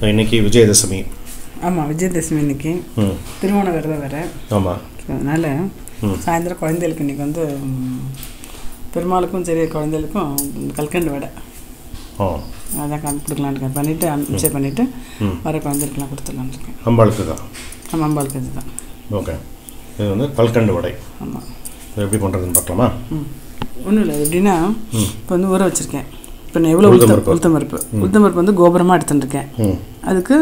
இன்னைக்கு விஜயதசமி. ஆமாம், விஜயதசமி இன்னைக்கு திருவோண விரதம் வேறு. ஆமாம், அதனால் சாயந்தரம் குழந்தைகளுக்கு இன்றைக்கி வந்து பெருமாளுக்கும் சரி குழந்தைகளுக்கும் கல்கண்டு வடை அதான் கொடுக்கலான்னு பண்ணிவிட்டு மிக்சர் பண்ணிவிட்டு வர குழந்தைகளுக்குலாம் கொடுத்துடலான்னு இருக்கேன். அம்பாளுக்கு தான். ஆமாம், அம்பாளுக்கு இது தான். ஓகே, இது வந்து கல்கண்டு வடை. ஆமாம், எப்படி பண்ணுறதுன்னு பார்க்கலாமா? ஒன்றும் இல்லை. எப்படின்னா இப்போ வந்து ஊற வச்சுருக்கேன். இப்போ நான் எவ்வளோ உளுத்தம்பருப்பு வந்து கோபுரமாக எடுத்துட்டுருக்கேன். அதுக்கு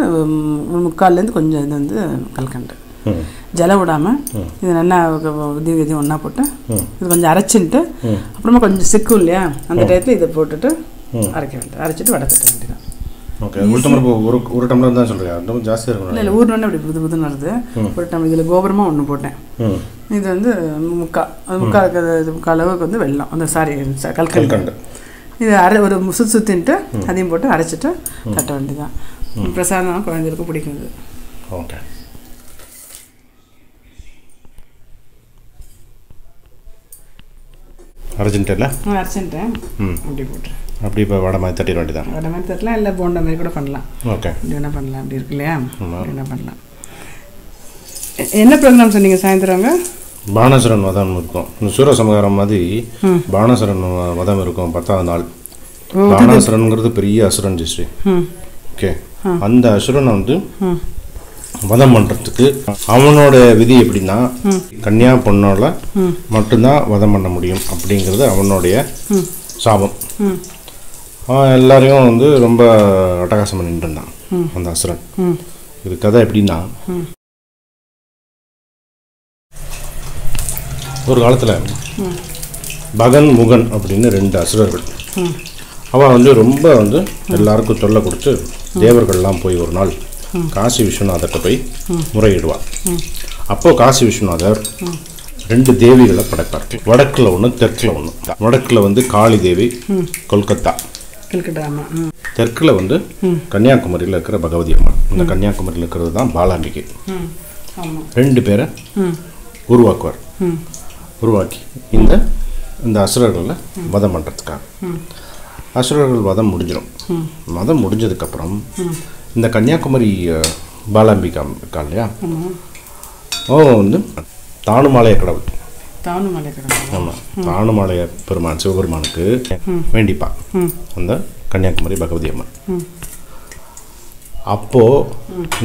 3/4 கொஞ்சம் இது வந்து கல்கண்டு ஜலம் விடாமல் இது நல்லா விதி ஒன்றா போட்டு இது கொஞ்சம் அரைச்சின்ட்டு அப்புறமா கொஞ்சம் சிக்கும் இல்லையா, அந்த டயத்தில் இதை போட்டுட்டு அரைக்க வேண்டியது. அரைச்சிட்டு வடை தட்ட வேண்டியதான். ஓகே, உளுத்தம்பருப்பு ஒரு டம்ளர் தான் சொல்கிறேன், இன்னும் ஜாஸ்தியாக இருக்கும். இல்லை ஊர்னோடனே அப்படி புதுன்னு வருது. ஒரு டம்ளர் இதில் கோபுரமாக ஒன்று போட்டேன். இது வந்து முக்கால் அளவுக்கு வந்து வெல்லம், அந்த கல்கண்டு இது ஒரு சுற்றின்ட்டு அதையும் போட்டு அரைச்சிட்டு தட்ட வேண்டியதான். பிரசாதம் குழந்தைகளுக்கு பிடிக்குது. ஓகே, அரைச்சிட்டேன். அப்படி போட்டுறேன். அப்படி இப்போ வடை மாதிரி தட்டிட வேண்டியதான். வடை மாதிரி தட்டலாம், இல்லை போண்டா மாதிரி கூட பண்ணலாம். ஓகே, அப்படி என்ன பண்ணலாம், அப்படி இருக்கு இல்லையா, என்ன பண்ணலாம். என்ன ப்ரோக்ராம் சொன்னீங்க சாயந்தரங்க? பானாசுரன் வதம் இருக்கும். இந்த சூரசம்ஹாரம் மாதிரி பானாசுரன் வதம் இருக்கும் 10ஆவது நாள். பானாசுரன்ங்கிறது பெரிய அசுரன் ஜிஸ்ரீ. ஓகே, அந்த அசுரனை வந்து வதம் பண்ணுறதுக்கு அவனோட விதி எப்படின்னா கன்னியா பொண்ணோட மட்டும்தான் வதம் பண்ண முடியும் அப்படிங்கிறது அவனுடைய சாபம். அவன் எல்லாரையும் வந்து ரொம்ப அட்டகாசம் பண்ணிட்டு இருந்தான் அந்த அசுரன். இது கதை எப்படின்னா, ஒரு காலத்தில் பகன் முகன் அப்படின்னு 2 அசுரர்கள். அவன் வந்து ரொம்ப வந்து எல்லாருக்கும் தொல்லை கொடுத்து தேவர்கள்லாம் போய் ஒரு நாள் காசி விஸ்வநாதர்கிட்ட போய் முறையிடுவார். அப்போது காசி விஸ்வநாதர் 2 தேவிகளை படைப்பார். வடக்கில் ஒன்று, தெற்கில் ஒன்று. வடக்கில் வந்து காளி தேவி கொல்கத்தா, தெற்கில் வந்து கன்னியாகுமரியில் இருக்கிற பகவதி அம்மன். இந்த கன்னியாகுமரியில் இருக்கிறது தான் பாலாம்பிகை. 2 பேரை உருவாக்குவார். உருவாக்கி இந்த அசுரர்களை வதம் பண்ணுறதுக்காக. அசுரர்கள் வதம் முடிஞ்சிடும். வதம் முடிஞ்சதுக்கப்புறம் இந்த கன்னியாகுமரி பாலாம்பிகா இருக்கா இல்லையா, வந்து தானுமாலய கடவுள். ஆமாம், தானுமாலய பெருமான் சிவபெருமானுக்கு வேண்டிப்பா அந்த கன்னியாகுமரி பகவதி அம்மன். அப்போது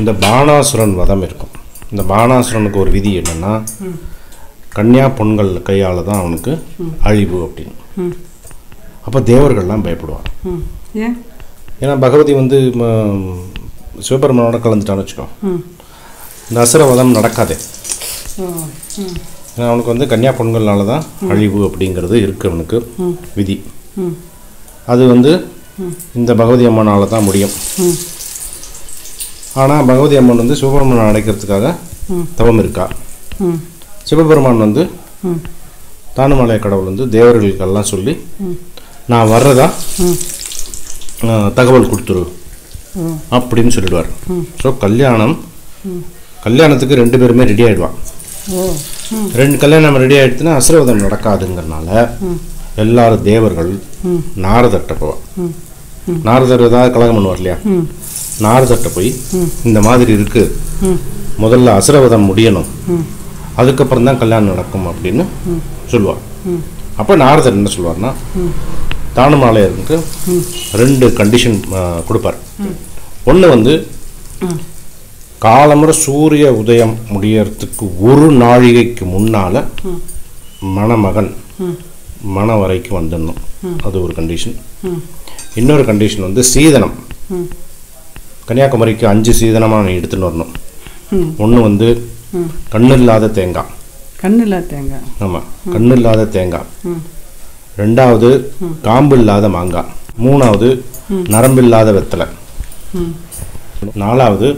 இந்த பானாசுரன் வதம் இருக்கும். இந்த பானாசுரனுக்கு ஒரு விதி என்னென்னா, கன்னியா பொண்கள் கையால் தான் அவனுக்கு அழிவு அப்படின்னு. அப்போ தேவர்கள்லாம் பயப்படுவாங்க. ஏன்னா பகவதி வந்து சிவபெருமானோட கலந்துட்டான்னு வச்சுக்கோ, இந்த அசுரவதம் நடக்காதே. ஏன்னா அவனுக்கு வந்து கன்னியா பொண்கள்னால தான் அழிவு அப்படிங்கிறது இருக்கு அவனுக்கு விதி. அது வந்து இந்த பகவதி அம்மனால் தான் முடியும். ஆனால் பகவதி அம்மன் வந்து சிவபெருமானை அடைக்கிறதுக்காக தவம் இருக்கா. சிவபெருமான் வந்து தானுமாலய கடவுள் வந்து தேவர்களுக்கெல்லாம் சொல்லி நான் வர்றதா தகவல் கொடுத்துரு அப்படின்னு சொல்லிடுவார். ஸோ கல்யாணத்துக்கு 2 பேருமே ரெடி ஆகிடுவான். 2 கல்யாணம் ரெடி ஆகிடுச்சுன்னா அசுரவதம் நடக்காதுங்கிறனால எல்லாரும் தேவர்கள் நாரதர்கிட்ட போவான். நாரதர் ஏதாவது கலகம் பண்ணுவார் இல்லையா, நாரதர்கிட்ட போய் இந்த மாதிரி இருக்கு, முதல்ல அசுரவதம் முடியணும், அதுக்கப்புறம் தான் கல்யாணம் நடக்கும் அப்படின்னு சொல்லுவார். அப்போ நாரதர் என்ன சொல்லுவார்னா, தானுமாலயருக்கு 2 கண்டிஷன் கொடுப்பார். ஒன்று வந்து காலமுறை சூரிய உதயம் முடியறதுக்கு 1 நாழிகைக்கு முன்னால் மணமகன் மணவரைக்கு வந்துடணும், அது ஒரு கண்டிஷன். இன்னொரு கண்டிஷன் வந்து சீதனம். கன்னியாகுமரிக்கு 5 சீதனமாக நீ எடுத்துன்னு வரணும். ஒன்று வந்து கண்ணு இல்லாத தேங்காய். ஆமாம், கண்ணு இல்லாத தேங்காய். 2வது காம்பு இல்லாத மாங்காய். 3வது நரம்பு இல்லாத வெத்தலை. 4வது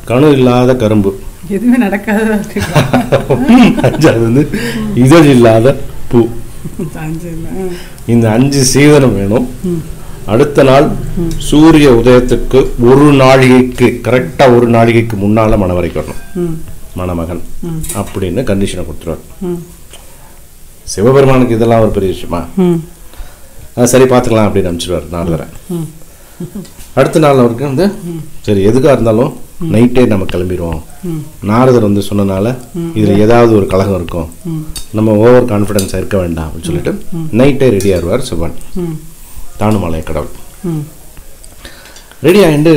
கணு இல்லாத கரும்பு. எதுவுமே நடக்காத. 5வது வந்து இதழ் இல்லாத பூ. இந்த 5 சீதனம் வேணும். அடுத்த நாள் சூரிய உதயத்துக்கு 1 நாழிகைக்கு கரெக்டாக 1 நாழிகைக்கு முன்னால் மணவரைக்கு வரணும் மணமகன் அப்படின்னு கண்டிஷனை கொடுத்துருவார். சிவபெருமானுக்கு இதெல்லாம் ஒரு பெரிய விஷயமா, சரி பார்த்துக்கலாம் அப்படின்னு அனுப்பிச்சிடுவார் நாரதரை. அடுத்த நாள் அவருக்கு வந்து சரி எதுக்காக இருந்தாலும் நைட்டே நம்ம கிளம்பிடுவோம். நாரதர் வந்து சொன்னனால இதில் ஏதாவது ஒரு கலகம் இருக்கும், நம்ம ஓவர் கான்ஃபிடென்ஸாக இருக்க வேண்டாம் அப்படின்னு சொல்லிட்டு நைட்டே ரெடி ஆடுவார் சிவன், தானுமலை கடவுள். ரெடி ஆகிட்டு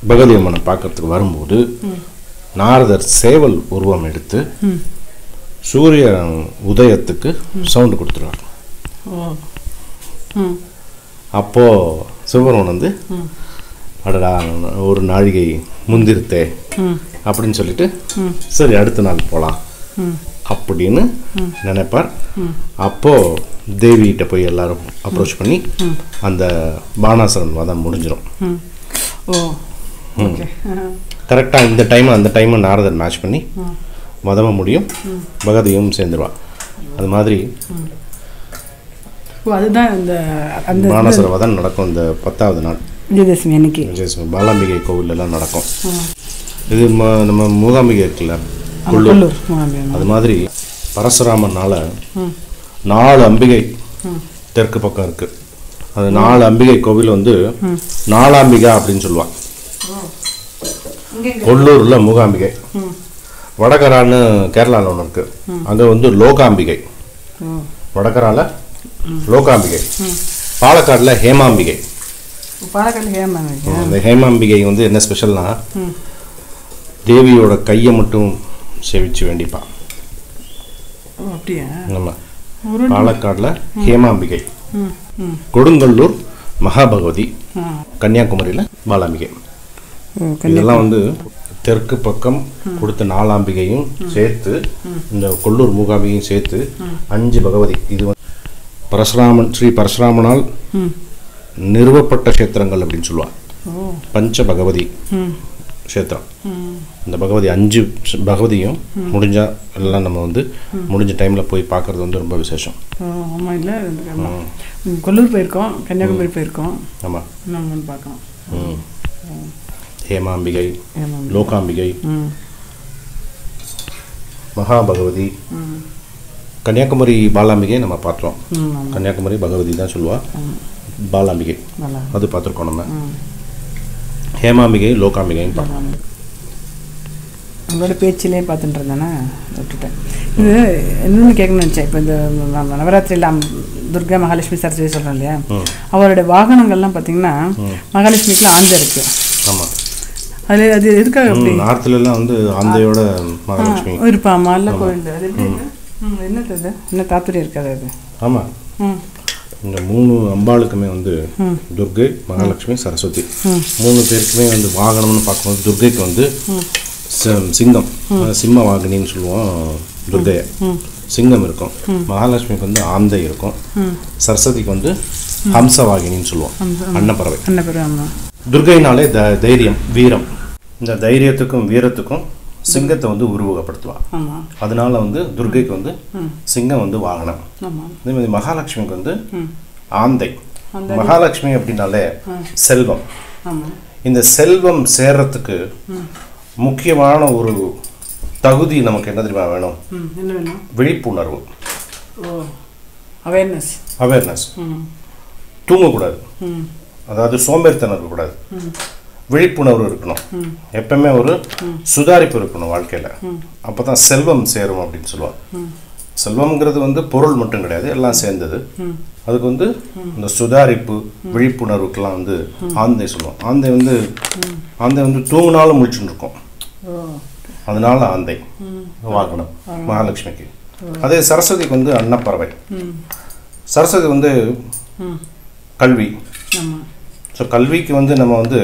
பகவதி அம்மனை பார்க்கறதுக்கு வரும்போது நாரதர் சேவல் உருவம் எடுத்து சூரிய உதயத்துக்கு சவுண்டு கொடுத்துருவார். அப்போது சிவபெருமான் வந்து அடடா ஒரு நாழிகை முந்திருத்தே அப்படின்னு சொல்லிட்டு சரி அடுத்த நாள் போகலாம் அப்படின்னு நினைப்பார். அப்போது தேவிகிட்ட போய் எல்லாரும் அப்ரோச் பண்ணி அந்த பானாசுரன் வதம் முடிஞ்சிடும். கரெக்டாக இந்த டைம் அந்த டைமை நாரதர் மேட்ச் பண்ணி வதமாக முடியும், பகவதியும் சேர்ந்துருவாள். அது மாதிரி அதுதான் அந்த பானாசுர வதம் நடக்கும். இந்த 10வது நாள் விஜயதசமி அன்னைக்கு விஜயதசமி பாலாம்பிகை கோவிலெல்லாம் நடக்கும். இது நம்ம மூகாம்பிகை இருக்குல்ல, கொல்லூர், அது மாதிரி பரசுராமனால 4 அம்பிகை தெற்கு பக்கம் இருக்கு. அது 4 அம்பிகை கோவில் வந்து நாலாம்பிகா அப்படின்னு சொல்லுவாள். கொல்லூரில் மூகாம்பிகை, வடகரான்னு கேரளாவில் ஒன்று இருக்கு, அங்கே வந்து லோகாம்பிகை, வடகரால லோகாம்பிகை, பாலக்காடில் ஹேமாம்பிகை. அந்த ஹேமாம்பிகை வந்து என்ன ஸ்பெஷல்னா தேவியோட கையை மட்டும் செவிச்சு வேண்டிப்பா. நம்ம பாலக்காடில் ஹேமாம்பிகை, கொடுங்கல்லூர் மகாபகவதி, கன்னியாகுமரியில் பாலாம்பிகை. இதெல்லாம் வந்து தெற்கு பக்கம் கொடுத்த 4 அம்பிகையும் சேர்த்து இந்த கொல்லூர் மூகாம்பிகையும் சேர்த்து 5 பகவதி. இது வந்து ஸ்ரீ பரசுராமனால் நிறுவப்பட்ட கஷேத்திரங்கள் அப்படின்னு சொல்லுவாள். பஞ்ச பகவதி கஷேத்திரம். இந்த பகவதி 5 பகவதியும் முடிஞ்சா எல்லாம் நம்ம வந்து முடிஞ்ச டைமில் போய் பார்க்குறது வந்து ரொம்ப விசேஷம். ஆமாம், இல்லை கொல்லூர் போயிருக்கோம், கன்னியாகுமரி போயிருக்கோம். ஆமாம், நம்ம பார்க்கலாம். ஹேமாம்பிகை, லோகாம்பிகை, மகாபகவதி, கன்னியாகுமரி பாலாம்பிகை நம்ம பார்த்தோம். கன்னியாகுமரி பகவதி தான் சொல்லுவா, பாலாம்பிகை அது பார்த்துருக்கோம் நம்ம. ஹேமாம்பிகை, லோகாம்பிகைன்னு பார்க்கலாம். உங்களோட பேச்சிலே பார்த்துட்டு இருந்தேன்னா விட்டுட்டேன். இது இன்னொன்று கேட்கணும்னு நினச்சேன். இப்போ இந்த நவராத்திரியில் துர்கா மகாலட்சுமி சரஸ்வதி சொல்கிறோம் இல்லையா, அவருடைய வாகனங்கள்லாம் பார்த்தீங்கன்னா மகாலட்சுமிக்குலாம் ஆந்தை இருக்குது. ஆமாம், அதில் அது எதுக்காக அப்படி நார்த்துலலாம் வந்து ஆந்தையோட மகாலட்சுமி இருப்பாமா இல்லை கோயில் அது என்னது, அது என்ன தாத்துரியம் இருக்காது அது? ஆமாம், இந்த 3 அம்பாளுக்குமே வந்து துர்கை, மகாலட்சுமி, சரஸ்வதி 3 பேருக்குமே வந்து வாகனம்னு பார்க்கும்போது துர்கைக்கு வந்து சிங்கம், சிம்ம வாகினின்னு சொல்லுவோம். துர்கையை சிங்கம் இருக்கும், மகாலட்சுமிக்கு வந்து ஆந்தை இருக்கும், சரஸ்வதிக்கு வந்து ஹம்ச வாகினின்னு சொல்லுவோம், அன்னப்பறவை. துர்கைனாலே தைரியம், வீரம். இந்த தைரியத்துக்கும் வீரத்துக்கும் சிங்கத்தை வந்து உருவகப்படுத்துவாள். அதனால வந்து துர்கைக்கு வந்து சிங்கம் வந்து வாகனம். அதே மாதிரி மகாலட்சுமிக்கு வந்து ஆந்தை. மகாலட்சுமி அப்படின்னாலே செல்வம். இந்த செல்வம் சேர்றதுக்கு முக்கியமான ஒரு தகுதி நமக்கு என்ன தெரியுமா வேணும்? விழிப்புணர்வு, அவேர்னஸ். தூங்கக்கூடாது, அதாவது சோம்பேறித்தனம் இருக்கக்கூடாது, விழிப்புணர்வு இருக்கணும், எப்பவுமே ஒரு சுதாரிப்பு இருக்கணும் வாழ்க்கையில். அப்போ தான் செல்வம் சேரும் அப்படின்னு சொல்லுவாள். செல்வம்ங்கிறது வந்து பொருள் மட்டும் கிடையாது, எல்லாம் சேர்ந்தது. அதுக்கு வந்து இந்த சுதாரிப்பு, விழிப்புணர்வுக்கெல்லாம் வந்து ஆந்தை சொல்லுவோம். ஆந்தை வந்து தூங்கினாலும் முழிச்சுன்னு இருக்கும், அதனால ஆந்தை வாகனம் மகாலட்சுமிக்கு. அதே சரஸ்வதிக்கு வந்து அன்னப்பறவை. சரஸ்வதி வந்து கல்வி. ஸோ கல்விக்கு வந்து நம்ம வந்து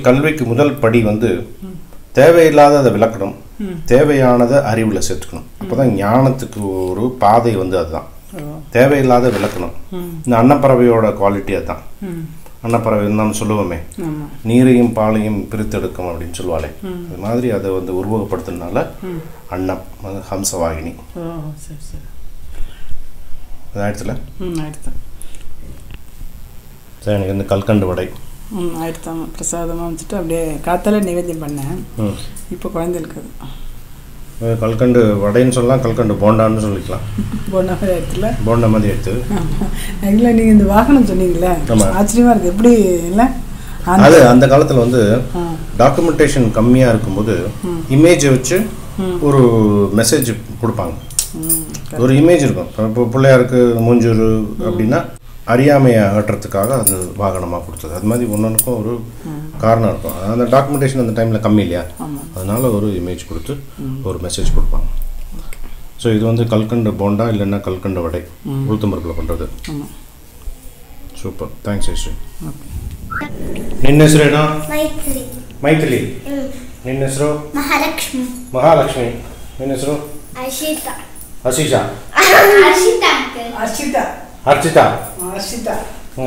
கல்விக்கு முதல் படி வந்து தேவையில்லாத அதை விளக்கணும், தேவையானதை அறிவில் சேர்த்துக்கணும். அப்போ தான் ஞானத்துக்கு ஒரு பாதை வந்து அதுதான். தேவையில்லாத விளக்கணும். இந்த அன்னப்பறவையோட குவாலிட்டி அதுதான். அன்னப்பறவை நம்ம சொல்லுவோமே, நீரையும் பாலையும் பிரித்தெடுக்கும் அப்படின்னு சொல்லுவாளே, அது மாதிரி அதை வந்து உருவகப்படுத்துறதுனால அன்னம் ஹம்சவாகினி. அது ஆயிடுச்சுல. சரி, எனக்கு இந்த கல்கண்டு வடை பிரசாதமாக வச்சுட்டு அப்படியே காத்தால நைவேத்தியம் பண்ணேன். இப்போ குழந்தைகளுக்கு கல்கண்டு வடைன்னு சொல்லலாம், கல்கண்டு போண்டான்னு சொல்லிக்கலாம். போண்டா மாதிரி எடுத்துல போண்டா மாதிரி எடுத்து. இல்லை நீங்கள் இந்த வாகனம் சொன்னீங்களே, ஆச்சரியமாக இருக்குது. எப்படி இல்லை அது அந்த காலத்தில் வந்து டாக்குமெண்டேஷன் கம்மியாக இருக்கும்போது இமேஜை வச்சு ஒரு மெசேஜ் கொடுப்பாங்க. ஒரு இமேஜ் இருக்கும். இப்போ பிள்ளையாருக்கு மூஞ்சூர் அப்படின்னா அறியாமையை அகற்றத்துக்காக அது வாகனமாக கொடுத்தது. அது மாதிரி ஒன்றுக்கும் ஒரு காரணம் இருக்கும். அந்த டாக்குமெண்டேஷன் அந்த டைமில் கம்மி இல்லையா, அதனால ஒரு இமேஜ் கொடுத்து ஒரு மெசேஜ் கொடுப்பாங்க. ஸோ இது வந்து கல்கண்டு போண்டா இல்லைன்னா கல்கண்டு வடை, உளுத்தம்பருப்பில் பண்ணுறது. Super, thanks Yashvi. ನಿನ್ನ ಹೆಸರೇನು? ಮೈಥಿಲಿ. ಮೈಥಿಲಿ. ನಿನ್ನ ಹೆಸರು? ಮಹಾಲಕ್ಷ್ಮಿ. ಮಹಾಲಕ್ಷ್ಮಿ. ನಿನ್ನ ಹೆಸರು? ಅರ್ಷಿತಾ. ಅರ್ಷಿತಾ. ಅರ್ಷಿತಾ. ಅರ್ಷಿತಾ. ಅರ್ಷಿತಾ. ಅರ್ಷಿತಾ.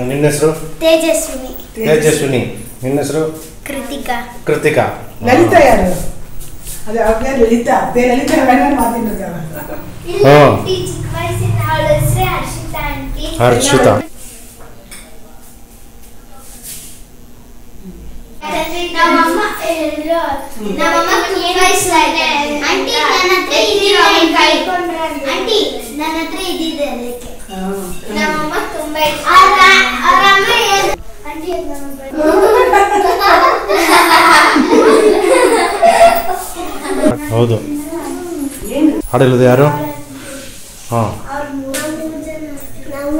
ನಿನ್ನ ಹೆಸರು? ತೇಜಸ್ವಿನಿ. ತೇಜಸ್ವಿನಿ. ನಿನ್ನ ಹೆಸರು? ಕೃತಿಕಾ. ಕೃತಿಕಾ. ಲಲಿತಾ ಯಾರು? ಅದು ಅವ್ರ ಲಲಿತಾ. ಲಲಿತಾ ಮಾತಾಡ್ತಿರ್ತಾರೆ. ಚಿಕ್ಕ ವಯಸ್ಸಿನ ಅವಳ ಹೆಸರು ಹರ್ಷಿತಾ ಆಂಟಿ. ಹರ್ಷಿತಾ. ನಮ್ಮಮ್ಮ ತುಂಬ ಇಷ್ಟ ಇದೆ ಆಂಟಿ. ನನ್ನ ಹತ್ರ ಇದಿದೆ ಆಂಟಿ, ನನ್ನ ಹತ್ರ ಇದಿದೆ ಅದಕ್ಕೆ. ನಮ್ಮಮ್ಮ ತುಂಬ ಇಷ್ಟ. ಅವರಮ್ಮ ಆಂಟಿ ಹೌದು. ಹಾಡಿಲ್ಲದು ಯಾರು? ಹಾಂ,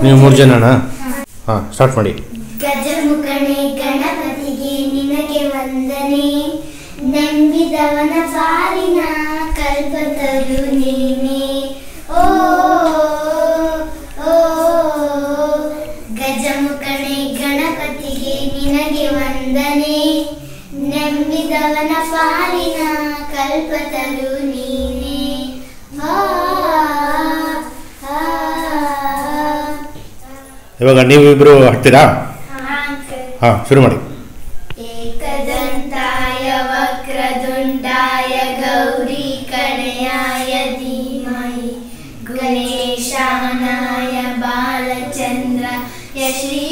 ನೀವು 3 ಜನನಾ? ಹಾಂ, ಸ್ಟಾರ್ಟ್ ಮಾಡಿ. ಗಜಮುಖನೇ ಗಣಪತಿಗೆ ನಿನಗೆ ವಂದನೆ, ನಂಬಿದವನ ಪಾಲಿನ ಕಲ್ಪತರು ನೀನೆ. ಓ ಓ ಗಜಮುಖನೇ ಗಣಪತಿಗೆ ನಿನಗೆ ವಂದನೆ, ನಂಬಿದವನ ಪಾಲಿನ ಕಲ್ಪತರು ನೀನೆ. ಇವಾಗ ನೀವಿಬ್ರು ಹಾಡ್ತೀರಾ? ಹಾಂ, ಶುರು ಮಾಡಿ. ಏಕದಂತಾಯ ವಕ್ರದುಂಡಾಯ ಗೌರಿ ಕಣಯಾಯ ಧೀಮಹಿ, ಗಣೇಶಾನಾಯ ಬಾಲಚಂದ್ರ ಶ್ರೀ